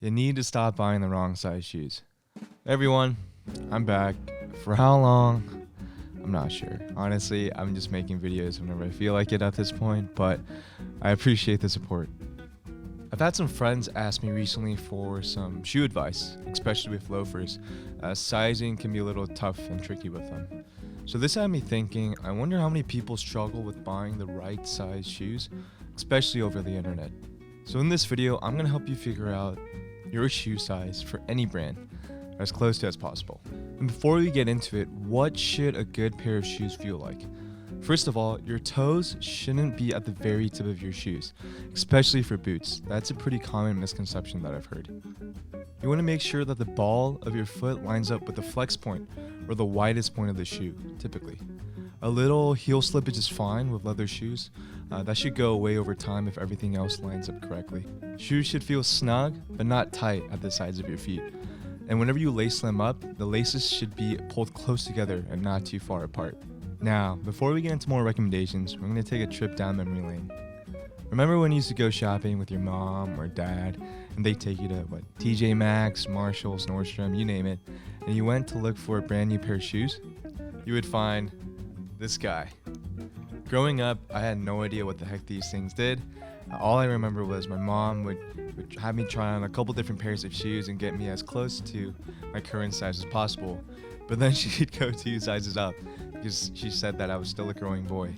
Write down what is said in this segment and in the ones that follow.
You need to stop buying the wrong size shoes. Everyone, I'm back. For how long? I'm not sure. Honestly, I'm just making videos whenever I feel like it at this point, but I appreciate the support. I've had some friends ask me recently for some shoe advice, especially with loafers. Sizing can be a little tough and tricky with them. So this had me thinking, I wonder how many people struggle with buying the right size shoes, especially over the internet. So in this video, I'm going to help you figure out your shoe size for any brand as close to as possible. And before we get into it, what should a good pair of shoes feel like? First of all, your toes shouldn't be at the very tip of your shoes, especially for boots. That's a pretty common misconception that I've heard. You want to make sure that the ball of your foot lines up with the flex point or the widest point of the shoe, typically. A little heel slippage is fine with leather shoes. That should go away over time if everything else lines up correctly. Shoes should feel snug, but not tight at the sides of your feet. And whenever you lace them up, the laces should be pulled close together and not too far apart. Now, before we get into more recommendations, we're going to take a trip down memory lane. Remember when you used to go shopping with your mom or dad, and they take you to TJ Maxx, Marshalls, Nordstrom, you name it, and you went to look for a brand new pair of shoes? You would find this guy. Growing up, I had no idea what the heck these things did. All I remember was my mom would have me try on a couple different pairs of shoes and get me as close to my current size as possible. But then she'd go 2 sizes up because she said that I was still a growing boy.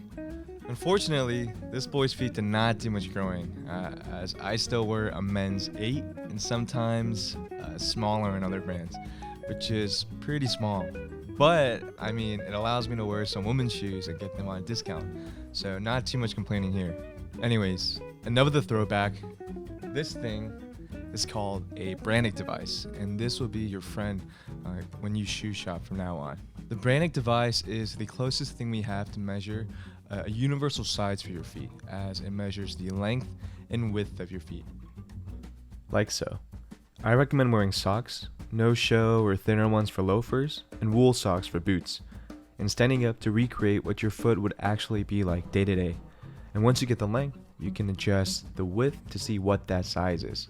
Unfortunately, this boy's feet did not do much growing, as I still wear a men's 8 and sometimes smaller in other brands, which is pretty small. But, it allows me to wear some women's shoes and get them on a discount. So not too much complaining here. Anyways, enough of the throwback. This thing is called a Brannick device, and this will be your friend when you shoe shop from now on. The Brannick device is the closest thing we have to measure a universal size for your feet, as it measures the length and width of your feet. Like so. I recommend wearing socks, no-show or thinner ones for loafers, and wool socks for boots, and standing up to recreate what your foot would actually be like day to day. And once you get the length, you can adjust the width to see what that size is.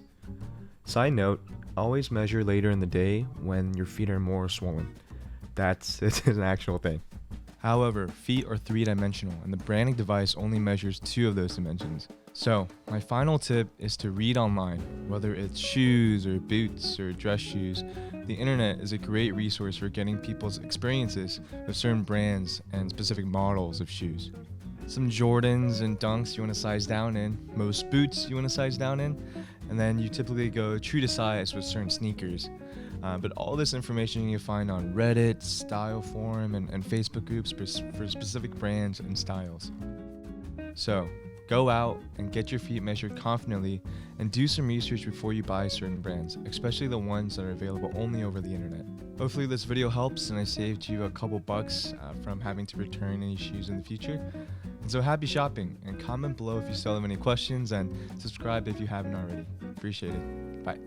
Side note, always measure later in the day when your feet are more swollen. It's an actual thing. However, feet are 3-dimensional, and the Brannick device only measures 2 of those dimensions. So, my final tip is to read online, whether it's shoes or boots or dress shoes. The internet is a great resource for getting people's experiences with certain brands and specific models of shoes. Some Jordans and Dunks you want to size down in, most boots you want to size down in, and then you typically go true to size with certain sneakers. But all this information you can find on Reddit, Styleforum, and Facebook groups for specific brands and styles. So, go out and get your feet measured confidently and do some research before you buy certain brands, especially the ones that are available only over the internet. Hopefully this video helps and I saved you a couple bucks from having to return any shoes in the future. And so happy shopping, and comment below if you still have any questions, and subscribe if you haven't already. Appreciate it. Bye.